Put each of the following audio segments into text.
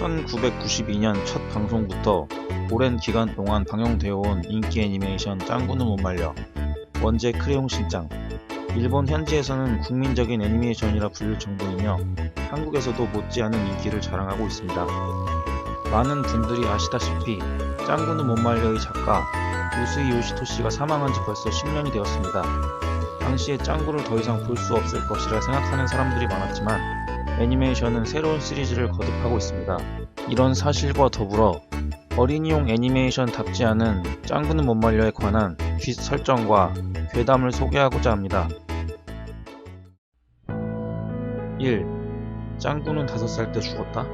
1992년 첫 방송부터 오랜 기간 동안 방영되어 온 인기 애니메이션 짱구는 못 말려, 원제 크레용 신짱. 일본 현지에서는 국민적인 애니메이션이라 불릴 정도이며 한국에서도 못지않은 인기를 자랑하고 있습니다. 많은 분들이 아시다시피 짱구는 못 말려의 작가 우스이 요시토시가 사망한 지 벌써 10년이 되었습니다. 당시에 짱구를 더 이상 볼 수 없을 것이라 생각하는 사람들이 많았지만 애니메이션은 새로운 시리즈를 거듭하고 있습니다. 이런 사실과 더불어 어린이용 애니메이션답지 않은 짱구는 못 말려에 관한 퀴즈 설정과 괴담을 소개하고자 합니다. 1. 짱구는 5살 때 죽었다.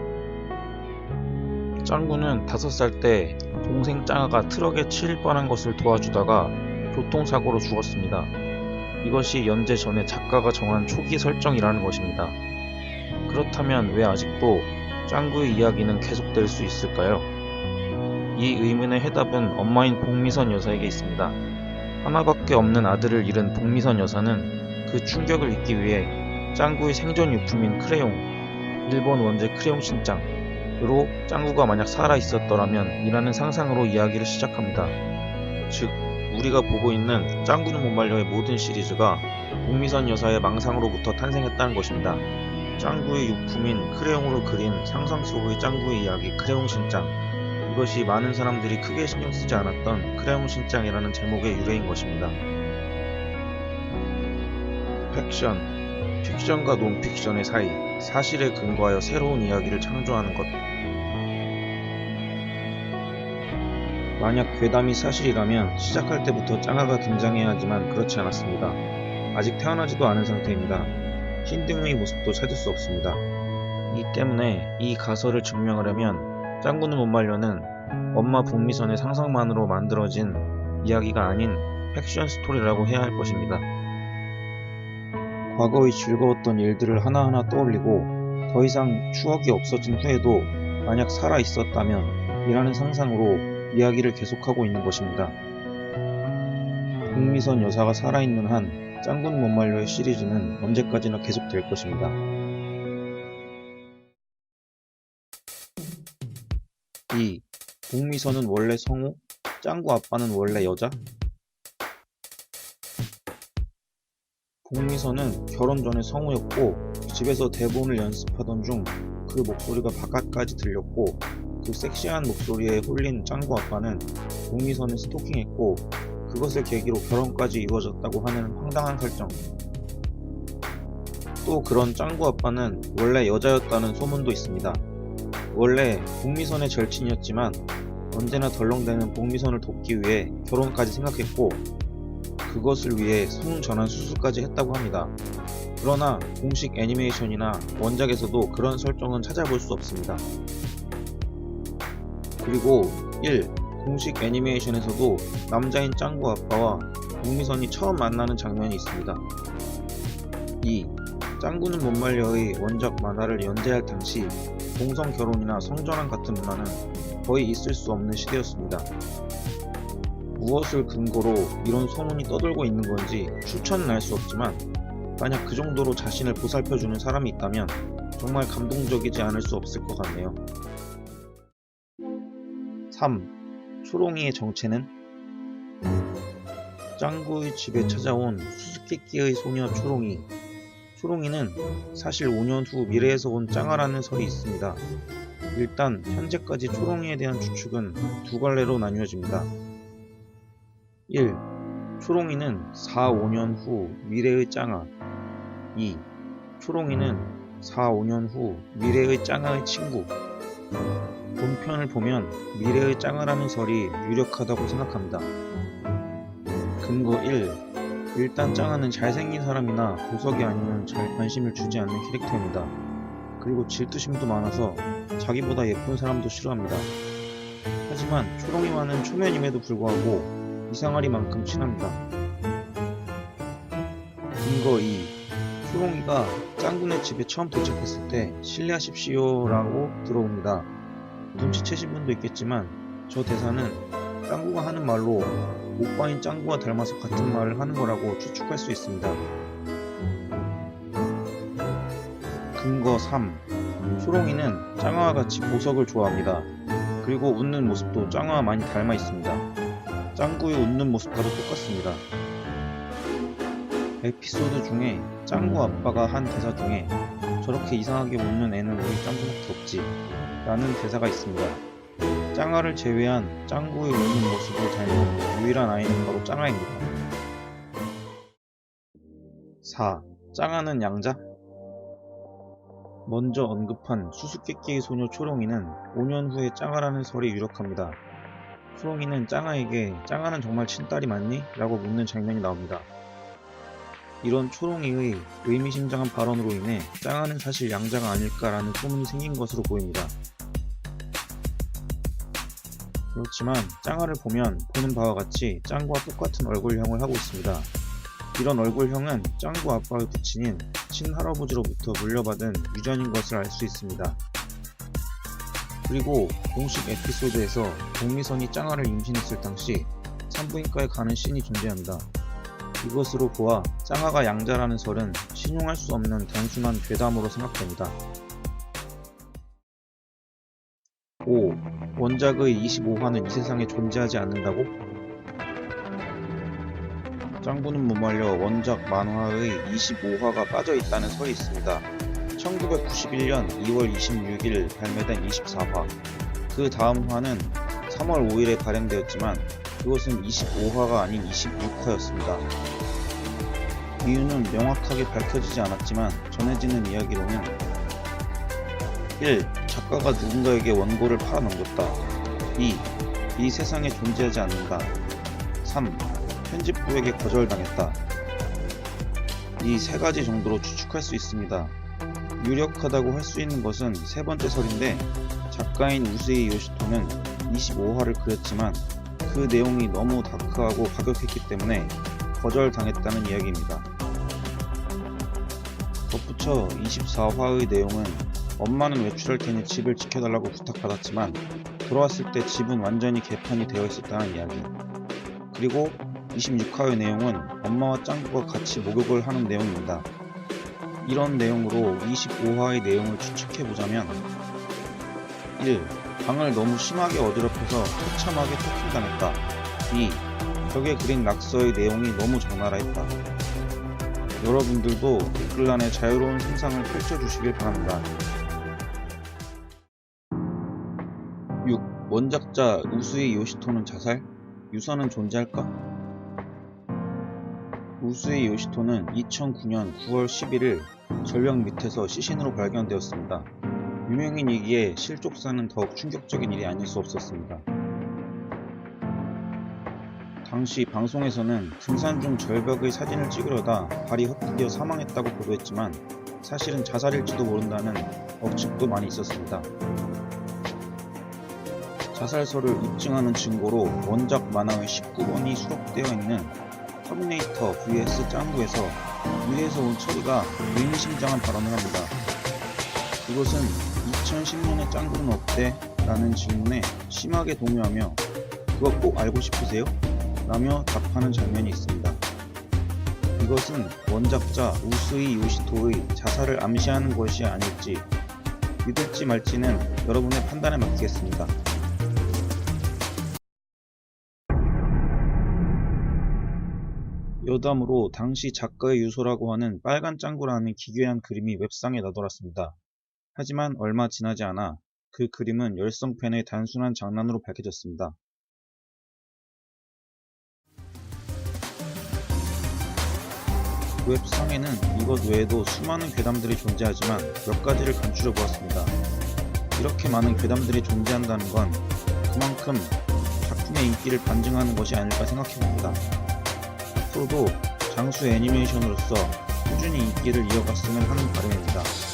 짱구는 5살 때 동생 짱아가 트럭에 치일 뻔한 것을 도와주다가 교통사고로 죽었습니다. 이것이 연재 전에 작가가 정한 초기 설정이라는 것입니다. 그렇다면 왜 아직도 짱구의 이야기는 계속될 수 있을까요? 이 의문의 해답은 엄마인 복미선 여사에게 있습니다. 하나밖에 없는 아들을 잃은 복미선 여사는 그 충격을 잊기 위해 짱구의 생존 유품인 크레용, 일본 원제 크레용 신짱으로 짱구가 만약 살아있었더라면 이라는 상상으로 이야기를 시작합니다. 즉, 우리가 보고 있는 짱구는 못 말려의 모든 시리즈가 복미선 여사의 망상으로부터 탄생했다는 것입니다. 짱구의 유품인 크레용으로 그린 상상 속의 짱구의 이야기 크레용 신짱. 이것이 많은 사람들이 크게 신경 쓰지 않았던 크레용 신짱이라는 제목의 유래인 것입니다. 픽션과 논픽션의 사이, 사실에 근거하여 새로운 이야기를 창조하는 것. 만약 괴담이 사실이라면 시작할 때부터 짱아가 등장해야 하지만 그렇지 않았습니다. 아직 태어나지도 않은 상태입니다. 흰둥이 모습도 찾을 수 없습니다. 이 때문에 이 가설을 증명하려면 짱구는 못 말려는 엄마 복미선의 상상만으로 만들어진 이야기가 아닌 팩션 스토리라고 해야 할 것입니다. 과거의 즐거웠던 일들을 하나하나 떠올리고 더 이상 추억이 없어진 후에도 만약 살아 있었다면 이라는 상상으로 이야기를 계속하고 있는 것입니다. 복미선 여사가 살아있는 한 짱구는 못 말려의 시리즈는 언제까지나 계속될 것입니다. 2. 복미선은 원래 성우? 짱구 아빠는 원래 여자? 복미선은 결혼 전에 성우였고 집에서 대본을 연습하던 중 그 목소리가 바깥까지 들렸고 그 섹시한 목소리에 홀린 짱구 아빠는 복미선을 스토킹했고 그것을 계기로 결혼까지 이루어졌다고 하는 황당한 설정. 또 그런 짱구 아빠는 원래 여자였다는 소문도 있습니다. 원래 복미선의 절친이었지만 언제나 덜렁대는 복미선을 돕기 위해 결혼까지 생각했고 그것을 위해 성운 전환 수술까지 했다고 합니다. 그러나 공식 애니메이션이나 원작에서도 그런 설정은 찾아볼 수 없습니다. 그리고 1. 공식 애니메이션에서도 남자인 짱구 아빠와 복미선이 처음 만나는 장면이 있습니다. 2. 짱구는 못 말려의 원작 만화를 연재할 당시 동성 결혼이나 성전환 같은 문화는 거의 있을 수 없는 시대였습니다. 무엇을 근거로 이런 소문이 떠돌고 있는 건지 추천은 할 수 없지만 만약 그 정도로 자신을 보살펴주는 사람이 있다면 정말 감동적이지 않을 수 없을 것 같네요. 3. 초롱이의 정체는? 짱구의 집에 찾아온 수수께끼의 소녀 초롱이. 초롱이는 사실 5년 후 미래에서 온 짱아라는 설이 있습니다. 일단 현재까지 초롱이에 대한 추측은 두 갈래로 나뉘어집니다. 1. 초롱이는 4, 5년 후 미래의 짱아. 2. 초롱이는 4, 5년 후 미래의 짱아의 친구. 본편을 보면 미래의 짱아라는 설이 유력하다고 생각합니다. 근거 1. 일단 짱아는 잘생긴 사람이나 보석이 아니면 잘 관심을 주지 않는 캐릭터입니다. 그리고 질투심도 많아서 자기보다 예쁜 사람도 싫어합니다. 하지만 초롱이와는 초면임에도 불구하고 이상하리만큼 친합니다. 근거 2. 초롱이가 짱구네 집에 처음 도착했을 때 실례하십시오 라고 들어옵니다. 눈치채신 분도 있겠지만 저 대사는 짱구가 하는 말로 오빠인 짱구와 닮아서 같은 말을 하는 거라고 추측할 수 있습니다. 근거 3. 초롱이는 짱아와 같이 보석을 좋아합니다. 그리고 웃는 모습도 짱아와 많이 닮아 있습니다. 짱구의 웃는 모습과도 똑같습니다. 에피소드 중에 짱구 아빠가 한 대사 중에 저렇게 이상하게 웃는 애는 우리 짱구밖에 없지 라는 대사가 있습니다. 짱아를 제외한 짱구의 웃는 모습을 닮은 유일한 아이는 바로 짱아입니다. 4. 짱아는 양자? 먼저 언급한 수수께끼의 소녀 초롱이는 5년 후에 짱아라는 설이 유력합니다. 초롱이는 짱아에게 짱아는 정말 친딸이 맞니? 라고 묻는 장면이 나옵니다. 이런 초롱이의 의미심장한 발언으로 인해 짱아는 사실 양자가 아닐까라는 소문이 생긴 것으로 보입니다. 그렇지만 짱아를 보면 보는 바와 같이 짱구와 똑같은 얼굴형을 하고 있습니다. 이런 얼굴형은 짱구 아빠의 부친인 친할아버지로부터 물려받은 유전인 것을 알 수 있습니다. 그리고 공식 에피소드에서 동미선이 짱아를 임신했을 당시 산부인과에 가는 씬이 존재합니다. 이것으로 보아 짱아가 양자라는 설은 신용할 수 없는 단순한 괴담으로 생각됩니다. 5. 원작의 25화는 이 세상에 존재하지 않는다고? 짱구는 못 말려 원작 만화의 25화가 빠져있다는 설이 있습니다. 1991년 2월 26일 발매된 24화, 그 다음 화는 3월 5일에 발행되었지만 그것은 25화가 아닌 26화였습니다. 이유는 명확하게 밝혀지지 않았지만 전해지는 이야기로는 1. 작가가 누군가에게 원고를 팔아넘겼다. 2. 이 세상에 존재하지 않는다. 3. 편집부에게 거절당했다. 이 세 가지 정도로 추측할 수 있습니다. 유력하다고 할 수 있는 것은 세 번째 설인데 작가인 우스이 요시토는 25화를 그렸지만 그 내용이 너무 다크하고 과격했기 때문에 거절당했다는 이야기입니다. 덧붙여 24화의 내용은 엄마는 외출할 테니 집을 지켜달라고 부탁받았지만 돌아왔을 때 집은 완전히 개판이 되어 있었다는 이야기. 그리고 26화의 내용은 엄마와 짱구가 같이 목욕을 하는 내용입니다. 이런 내용으로 25화의 내용을 추측해보자면 1. 방을 너무 심하게 어지럽혀서 처참하게 토킹당했다. 2. 벽에 그린 낙서의 내용이 너무 적나라했다. 여러분들도 댓글란에 자유로운 상상을 펼쳐주시길 바랍니다. 6. 원작자 우스이 요시토는 자살? 유서는 존재할까? 우스이 요시토는 2009년 9월 11일 절벽 밑에서 시신으로 발견되었습니다. 유명인이기에 실족사는 더욱 충격적인 일이 아닐 수 없었습니다. 당시 방송에서는 등산 중 절벽의 사진을 찍으려다 발이 헛디뎌 사망했다고 보도했지만 사실은 자살일지도 모른다는 억측도 많이 있었습니다. 자살설을 입증하는 증거로 원작 만화의 19번이 수록되어 있는 터미네이터 vs 짱구에서 위에서 온 처리가 의미심장한 발언을 합니다. 이것은 2010년에 짱구는 어때? 라는 질문에 심하게 동요하며 그거 꼭 알고 싶으세요? 라며 답하는 장면이 있습니다. 이것은 원작자 우스이 요시토의 자살을 암시하는 것이 아닐지 믿을지 말지는 여러분의 판단에 맡기겠습니다. 여담으로 당시 작가의 유서라고 하는 빨간 짱구라는 기괴한 그림이 웹상에 나돌았습니다. 하지만 얼마 지나지 않아 그 그림은 열성팬의 단순한 장난으로 밝혀졌습니다. 웹상에는 이것 외에도 수많은 괴담들이 존재하지만 몇 가지를 간추려 보았습니다. 이렇게 많은 괴담들이 존재한다는 건 그만큼 작품의 인기를 반증하는 것이 아닐까 생각해봅니다. 앞으로도 장수 애니메이션으로서 꾸준히 인기를 이어갔으면 하는 바람입니다.